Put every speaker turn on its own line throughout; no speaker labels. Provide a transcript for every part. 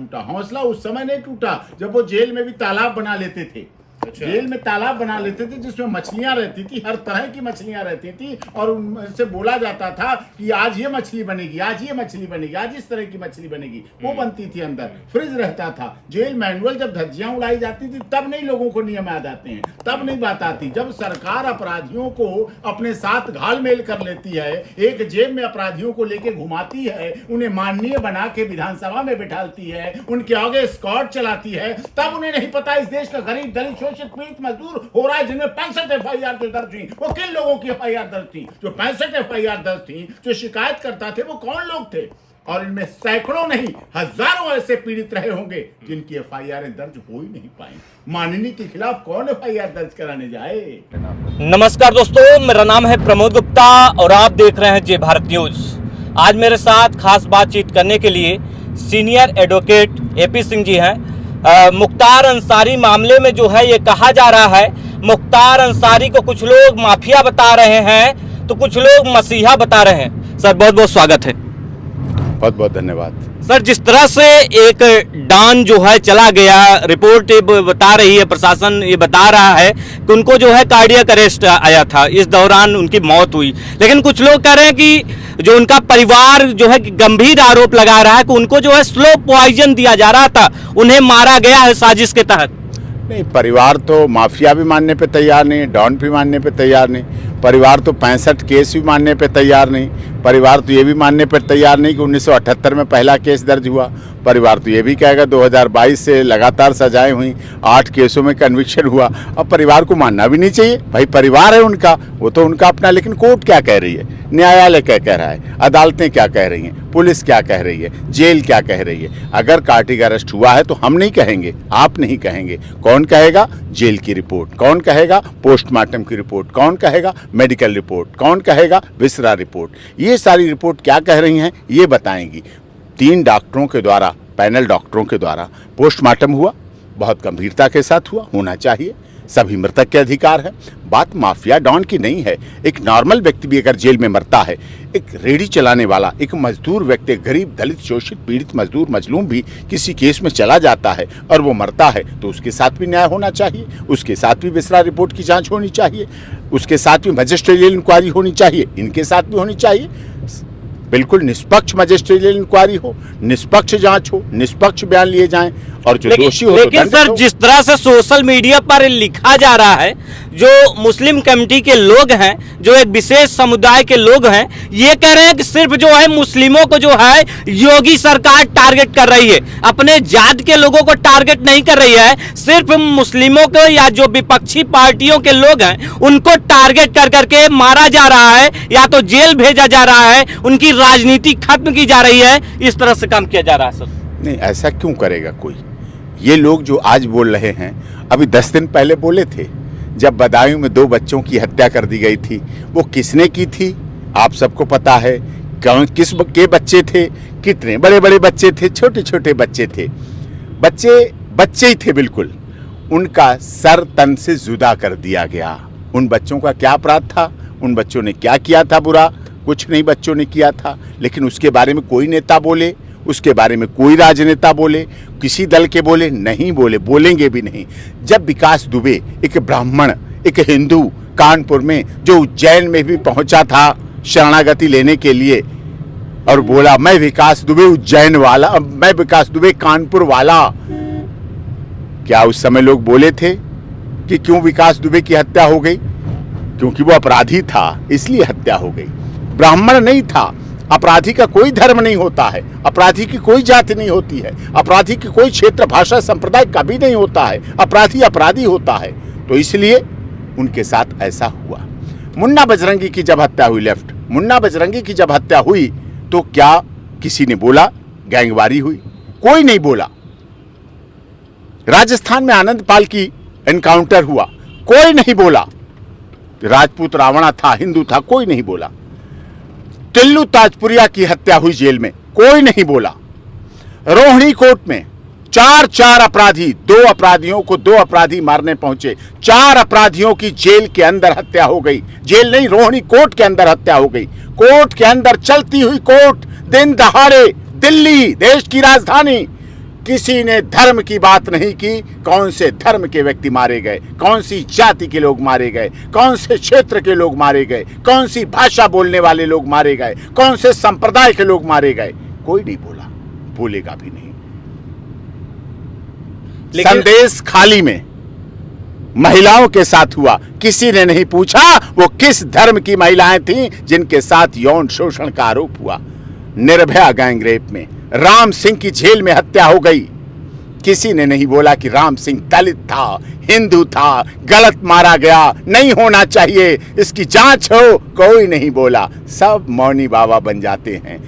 टूटा। हौसला उस समय नहीं टूटा जब वो जेल में भी तालाब बना लेते थे।
अच्छा।
जेल में तालाब बना लेते थे जिसमें मछलियां रहती थी, हर तरह की मछलियां रहती थी, और उनसे बोला जाता था कि आज ये मछली बनेगी, आज ये मछली बनेगी, आज इस तरह की मछली बनेगी। वो बनती थी, अंदर फ्रिज रहता था। जेल मैनुअल जब धज्जियां उड़ाई जाती थी तब नहीं लोगों को नियम याद आते हैं, तब नहीं बात आती। जब सरकार अपराधियों को अपने साथ घालमेल कर लेती है, एक जेब में अपराधियों को लेके घुमाती है, उन्हें माननीय बना के विधानसभा में बिठाती है, उनके आगे स्कॉट चलाती है, तब उन्हें नहीं पता इस देश का गरीब दलित पीड़ित मजदूर हो रहा है, जिनमें 65 FIR जो दर्ज हुई, वो किन लोगों की FIR दर्ज थी? जो 65 FIR दर्ज थी, जो शिकायत करता थे, वो कौन लोग थे? और इनमें सैकड़ों नहीं हजारों ऐसे पीड़ित रहे होंगे जिनकी FIR दर्ज हो ही नहीं पाई। माननीय के खिलाफ कौन FIR दर्ज कराने जाए?
नमस्कार दोस्तों, मेरा नाम है प्रमोद गुप्ता और आप देख रहे हैं जय भारत न्यूज। आज मेरे साथ खास बातचीत करने के लिए सीनियर एडवोकेट AP सिंह जी हैं। मुख्तार अंसारी मामले में जो है ये कहा जा रहा है, मुख्तार अंसारी को कुछ लोग माफिया बता रहे हैं तो कुछ लोग मसीहा बता रहे हैं। सर बहुत बहुत स्वागत है।
बहुत बहुत धन्यवाद।
सर, जिस तरह से एक डॉन जो है चला गया, रिपोर्ट बता रही है, प्रशासन ये बता रहा है कि उनको जो है कार्डियक अरेस्ट आया था, इस दौरान उनकी मौत हुई। लेकिन कुछ लोग कह रहे हैं कि जो उनका परिवार जो है गंभीर आरोप लगा रहा है कि उनको जो है स्लो पॉइजन दिया जा रहा था, उन्हें मारा गया है साजिश के तहत।
नहीं, परिवार तो माफिया भी मानने पे तैयार नहीं, डॉन भी मानने पे तैयार नहीं, परिवार तो 65 केस भी मानने पे तैयार नहीं, परिवार तो ये भी मानने पर तैयार नहीं कि 1978 में पहला केस दर्ज हुआ। परिवार तो ये भी कहेगा 2022 से लगातार सजाएं हुई, 8 केसों में कन्विक्शन हुआ। अब परिवार को मानना भी नहीं चाहिए, भाई परिवार है उनका, वो तो उनका अपना। लेकिन कोर्ट क्या कह रही है, न्यायालय क्या कह रहा है, अदालतें क्या कह रही हैं, पुलिस क्या कह रही है, जेल क्या कह रही है? अगर कार्डियक अरेस्ट हुआ है तो हम नहीं कहेंगे, आप नहीं कहेंगे, कौन कहेगा? जेल की रिपोर्ट। कौन कहेगा? पोस्टमार्टम की रिपोर्ट। कौन कहेगा? Medical report. कौन कहेगा? Viscera report. ये सारी रिपोर्ट क्या कह रही हैं ये बताएंगी। 3 डॉक्टरों के द्वारा, पैनल डॉक्टरों के द्वारा पोस्टमार्टम हुआ, बहुत गंभीरता के साथ हुआ, होना चाहिए, सभी मृतक के अधिकार है। बात माफिया डॉन की नहीं है। एक नॉर्मल व्यक्ति भी अगर जेल में मरता है, एक रेडी चलाने वाला, एक मजदूर व्यक्ति, गरीब दलित शोषित पीड़ित मजदूर मजलूम भी किसी केस में चला जाता है और वो मरता है तो उसके साथ भी न्याय होना चाहिए, उसके साथ भी विसरा रिपोर्ट की जांच होनी चाहिए, उसके साथ भी मजिस्ट्रियल इंक्वायरी होनी चाहिए, इनके साथ भी होनी चाहिए। बिल्कुल निष्पक्ष मजिस्ट्रियल इंक्वायरी हो, निष्पक्ष जांच हो, निष्पक्ष बयान लिए जाएं और जो दोषी हो।
लेकिन सर, जिस तरह से सोशल मीडिया पर लिखा जा रहा है, जो मुस्लिम कम्युनिटी के लोग हैं, जो एक विशेष समुदाय के लोग हैं, ये कह रहे हैं कि सिर्फ जो है मुस्लिमों को जो है योगी सरकार टारगेट कर रही है, अपने जात के लोगों को टारगेट नहीं कर रही है, सिर्फ मुस्लिमों को या जो विपक्षी पार्टियों के लोग हैं उनको टारगेट कर करके मारा जा रहा है या तो जेल भेजा जा रहा है, उनकी राजनीति खत्म की जा रही है। इस तरह से काम किया जा रहा है। सर
नहीं, ऐसा क्यों करेगा कोई? ये लोग जो आज बोल रहे हैं, अभी 10 दिन पहले बोले थे जब बदायूं में 2 बच्चों की हत्या कर दी गई थी। वो किसने की थी आप सबको पता है। किस के बच्चे थे, कितने बड़े बड़े बच्चे थे, छोटे छोटे बच्चे थे, बच्चे ही थे बिल्कुल। उनका सर तन से जुदा कर दिया गया। उन बच्चों का क्या अपराध था? उन बच्चों ने क्या किया था बुरा? कुछ नहीं बच्चों ने किया था। लेकिन उसके बारे में कोई नेता बोले, उसके बारे में कोई राजनेता बोले, किसी दल के बोले? नहीं बोले, बोलेंगे भी नहीं। जब विकास दुबे, एक ब्राह्मण, एक हिंदू, कानपुर में जो उज्जैन में भी पहुंचा था शरणागति लेने के लिए और बोला मैं विकास दुबे उज्जैन वाला, मैं विकास दुबे कानपुर वाला, क्या उस समय लोग बोले थे कि क्यों विकास दुबे की हत्या हो गई? क्योंकि वो अपराधी था इसलिए हत्या हो गई। ब्राह्मण नहीं था। अपराधी का कोई धर्म नहीं होता है, अपराधी की कोई जाति नहीं होती है, अपराधी की कोई क्षेत्र भाषा संप्रदाय कभी नहीं होता है। अपराधी अपराधी होता है। तो इसलिए उनके साथ ऐसा हुआ। मुन्ना बजरंगी की जब हत्या हुई, मुन्ना बजरंगी की जब हत्या हुई तो क्या किसी ने बोला गैंगवारी हुई? कोई नहीं बोला। राजस्थान में आनंद पाल की एनकाउंटर हुआ, कोई नहीं बोला। राजपूत रावणा था, हिंदू था, कोई नहीं बोला। टिल्लू ताजपुरिया की हत्या हुई जेल में, कोई नहीं बोला। रोहिणी कोर्ट में 4 अपराधी, 2 अपराधियों को 2 अपराधी मारने पहुंचे, 4 अपराधियों की जेल के अंदर हत्या हो गई। जेल नहीं, रोहिणी कोर्ट के अंदर हत्या हो गई। कोर्ट के अंदर चलती हुई कोर्ट, दिन दहाड़े, दिल्ली देश की राजधानी, किसी ने धर्म की बात नहीं की। कौन से धर्म के व्यक्ति मारे गए, कौन सी जाति के लोग मारे गए, कौन से क्षेत्र के लोग मारे गए, कौन सी भाषा बोलने वाले लोग मारे गए, कौन से संप्रदाय के लोग मारे गए, कोई नहीं बोला, बोलेगा भी नहीं। संदेश खाली में महिलाओं के साथ हुआ, किसी ने नहीं पूछा वो किस धर्म की महिलाएं थीं जिनके साथ यौन शोषण का आरोप हुआ। निर्भया गैंग रेप में राम सिंह की जेल में हत्या हो गई, किसी ने नहीं बोला कि राम सिंह दलित था, हिंदू था, गलत मारा गया, नहीं होना चाहिए, इसकी जांच हो, कोई नहीं बोला। सब मौनी बाबा बन जाते हैं,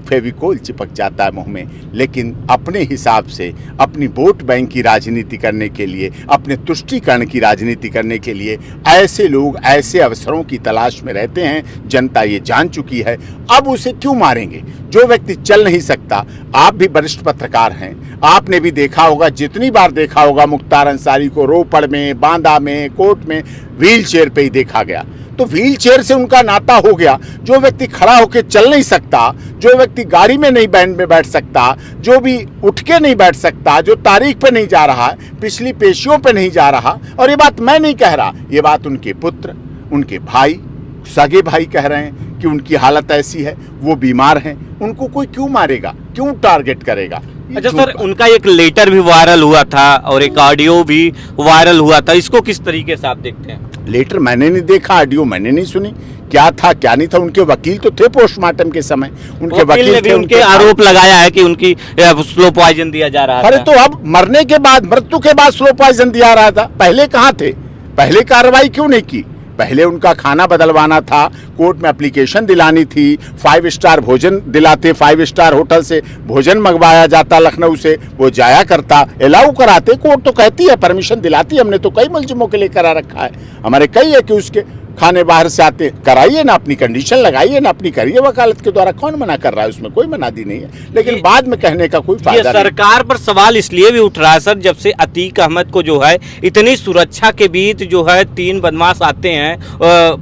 फेविकोल चिपक जाता है मुंह में। लेकिन अपने हिसाब से अपनी वोट बैंक की राजनीति करने के लिए, अपने तुष्टीकरण की राजनीति करने के लिए ऐसे लोग ऐसे अवसरों की तलाश में रहते हैं। जनता ये जान चुकी है, अब उसे क्यों मारेंगे? जो व्यक्ति चल नहीं सकता, आप भी वरिष्ठ पत्रकार हैं, आपने भी देखा होगा, जितनी बार देखा होगा मुख्तार अंसारी को रोपड़ में, बांदा में, कोर्ट में व्हील चेयर पे ही देखा गया। तो व्हील चेयर से उनका नाता हो गया। जो व्यक्ति खड़ा होकर चल नहीं सकता, जो व्यक्ति गाड़ी में नहीं बैंड में बैठ सकता, जो भी उठ के नहीं बैठ सकता, जो तारीख पे नहीं जा रहा, पिछली पेशियों पे नहीं जा रहा, और ये बात मैं नहीं कह रहा, ये बात उनके पुत्र, उनके भाई, सगे भाई कह रहे हैं कि उनकी हालत ऐसी है, वो बीमार हैं, उनको कोई क्यों मारेगा, क्यों टारगेट करेगा?
अच्छा सर, उनका एक लेटर भी वायरल हुआ था और एक ऑडियो भी वायरल हुआ था, इसको किस तरीके से आप देखते हैं?
लेटर मैंने नहीं देखा, ऑडियो मैंने नहीं सुनी, क्या था क्या नहीं था। उनके वकील तो थे पोस्टमार्टम के समय, उनके वकील
ने भी उनके आरोप लगाया है कि उनकी स्लो पॉइजन दिया जा रहा था।
अरे तो अब मरने के बाद, मृत्यु के बाद स्लो पॉइजन दिया रहा था, पहले कहाँ थे? पहले कार्रवाई क्यों नहीं की? पहले उनका खाना बदलवाना था, कोर्ट में एप्लीकेशन दिलानी थी, 5 स्टार भोजन दिलाते, 5 स्टार होटल से भोजन मंगवाया जाता लखनऊ से, वो जाया करता, अलाउ कराते। कोर्ट तो कहती है, परमिशन दिलाती है, हमने तो कई मुलजिमों के लिए करा रखा है, हमारे कई है कि उसके खाने बाहर से आते, कराइए ना, अपनी कंडीशन लगाइए ना, अपनी करिए वकालत के द्वारा, कौन मना कर रहा है? उसमें कोई मनादी नहीं है, लेकिन बाद में कहने का कोई फायदा नहीं।
सरकार पर सवाल इसलिए भी उठ रहा है सर, जब से अतीक अहमद को जो है इतनी सुरक्षा के बीच जो है 3 बदमाश आते हैं,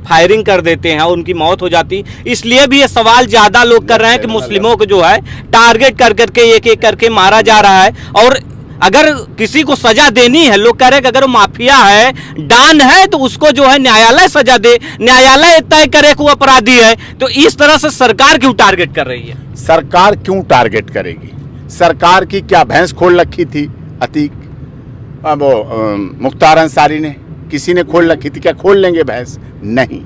फायरिंग कर देते हैं, उनकी मौत हो जाती, इसलिए भी ये सवाल ज्यादा लोग कर रहे हैं कि मुस्लिमों को जो है टारगेट कर करके एक एक करके मारा जा रहा है। और अगर किसी को सजा देनी है, लोग कह रहे हैं कि अगर वो माफिया है, डान है, तो उसको जो है न्यायालय सजा दे, न्यायालय तय करे कि वो अपराधी है। तो इस तरह से सरकार क्यों टारगेट कर रही है?
सरकार क्यों टारगेट करेगी? सरकार की क्या भैंस खोल रखी थी अतीक, वो मुख्तार अंसारी ने? किसी ने खोल रखी थी क्या? खोल लेंगे भैंस? नहीं।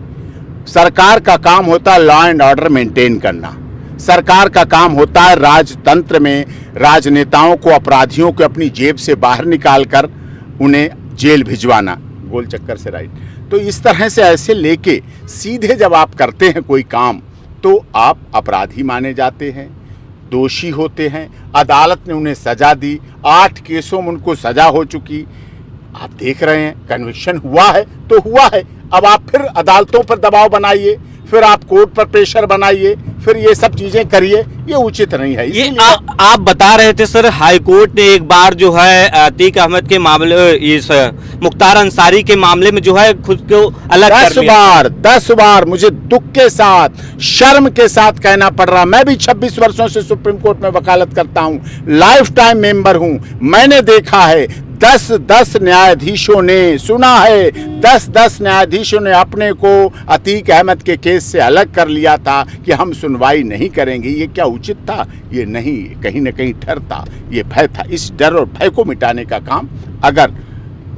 सरकार का काम होता है लॉ एंड ऑर्डर मेंटेन करना। सरकार का काम होता है राजतंत्र में राजनेताओं को, अपराधियों को अपनी जेब से बाहर निकालकर उन्हें जेल भिजवाना, गोल चक्कर से राइट। तो इस तरह से ऐसे लेके सीधे जब आप करते हैं कोई काम, तो आप अपराधी माने जाते हैं, दोषी होते हैं। अदालत ने उन्हें सजा दी, 8 केसों में उनको सजा हो चुकी। आप देख रहे हैं, कन्विक्शन हुआ है तो हुआ है। अब आप फिर अदालतों पर दबाव बनाइए, फिर आप कोर्ट पर प्रेशर बनाइए, फिर ये सब चीजें करिए, ये उचित नहीं है।
ये आप बता रहे थे सर, हाई कोर्ट ने एक बार जो है अतीक अहमद के मामले, इस मुख्तार अंसारी के मामले में जो है खुद को अलग कर लिया।
10 बार मुझे दुख के साथ, शर्म के साथ कहना पड़ रहा। मैं भी 26 वर्षों से सुप्रीम कोर्ट में वकालत करता हूं, लाइफ टाइम मेंबर हूं। मैंने देखा है 10 न्यायाधीशों ने सुना है, 10 न्यायाधीशों ने अपने को अतीक अहमद के केस से अलग कर लिया था कि हम सुनवाई नहीं करेंगे। ये क्या उचित था? ये नहीं, कहीं न कहीं डर था, ये भय था। इस डर और भय को मिटाने का काम अगर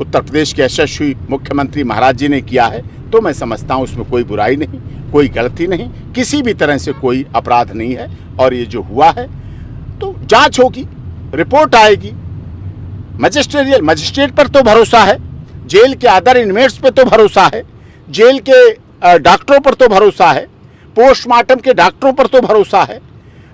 उत्तर प्रदेश के यशस्वी मुख्यमंत्री महाराज जी ने किया है, तो मैं समझता हूँ उसमें कोई बुराई नहीं, कोई गलती नहीं, किसी भी तरह से कोई अपराध नहीं है। और ये जो हुआ है, तो जांच होगी, रिपोर्ट आएगी, मजिस्ट्रेट पर तो भरोसा है, जेल के अदर इनमेट्स पे तो भरोसा है, जेल के डॉक्टरों पर तो भरोसा है, पोस्टमार्टम के डॉक्टरों पर तो भरोसा है,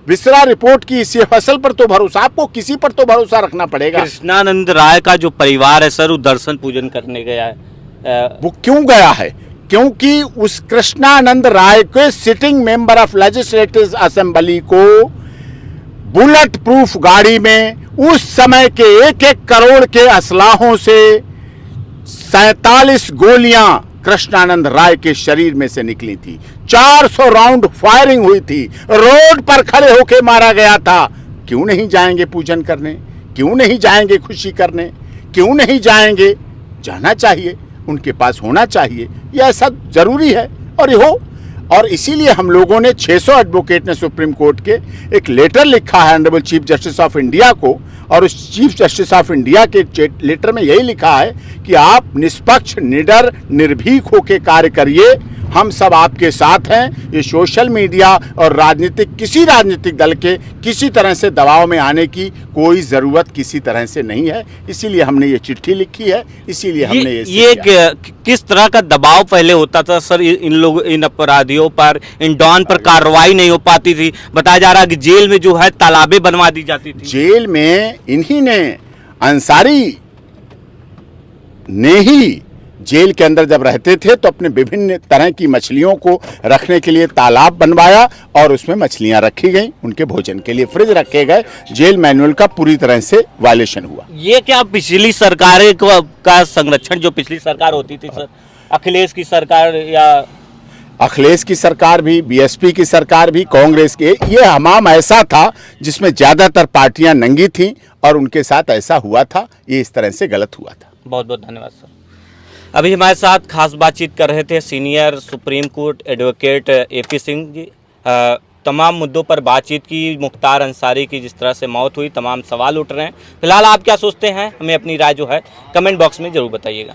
विसरा रिपोर्ट की इसी फसल पर तो भरोसा। आपको किसी पर तो भरोसा रखना पड़ेगा।
कृष्णानंद राय का जो परिवार है सर, वो दर्शन पूजन करने गया है।
वो क्यों गया है? क्योंकि उस कृष्णानंद राय के sitting member of legislative assembly को बुलेट प्रूफ गाड़ी में उस समय के 1-1 करोड़ के असलाहों से 47 गोलियां कृष्णानंद राय के शरीर में से निकली थी, 400 राउंड फायरिंग हुई थी, रोड पर खड़े होकर मारा गया था। क्यों नहीं जाएंगे पूजन करने? क्यों नहीं जाएंगे खुशी करने, क्यों नहीं जाएंगे? जाना चाहिए, उनके पास होना चाहिए, ये ऐसा ज़रूरी है और ये हो। और इसीलिए हम लोगों ने 600 एडवोकेट ने सुप्रीम कोर्ट के एक लेटर लिखा है honourable chief justice of India को, और उस चीफ जस्टिस ऑफ इंडिया के लेटर में यही लिखा है कि आप निष्पक्ष, निडर, निर्भीक होकर कार्य करिए, हम सब आपके साथ हैं। ये सोशल मीडिया और किसी राजनीतिक दल के किसी तरह से दबाव में आने की कोई ज़रूरत किसी तरह से नहीं है। इसीलिए हमने ये चिट्ठी लिखी है, इसीलिए हमने ये
किस तरह का दबाव पहले होता था सर इन अपराधियों पर, इन डॉन पर कार्रवाई नहीं हो पाती थी? बताया जा रहा है कि जेल में जो है तालाबें बनवा दी जाती थी।
जेल में इन्हीं ने, अंसारी ने ही जेल के अंदर जब रहते थे तो अपने विभिन्न तरह की मछलियों को रखने के लिए तालाब बनवाया और उसमें मछलियां रखी गई, उनके भोजन के लिए फ्रिज रखे गए। जेल मैनुअल का पूरी तरह से वायलेशन हुआ।
ये क्या पिछली सरकारें का संरक्षण, जो पिछली सरकार होती थी सर, अखिलेश की सरकार या
अखिलेश की सरकार भी, बीएसपी की सरकार भी, कांग्रेस के, ये हमाम ऐसा था जिसमें ज़्यादातर पार्टियां नंगी थीं और उनके साथ ऐसा हुआ था। ये इस तरह से गलत हुआ था।
बहुत बहुत धन्यवाद सर। अभी हमारे साथ खास बातचीत कर रहे थे senior supreme court advocate AP Singh ji. तमाम मुद्दों पर बातचीत की, मुख्तार अंसारी की जिस तरह से मौत हुई, तमाम सवाल उठ रहे हैं। फिलहाल आप क्या सोचते हैं, हमें अपनी राय जो है कमेंट बॉक्स में ज़रूर बताइएगा।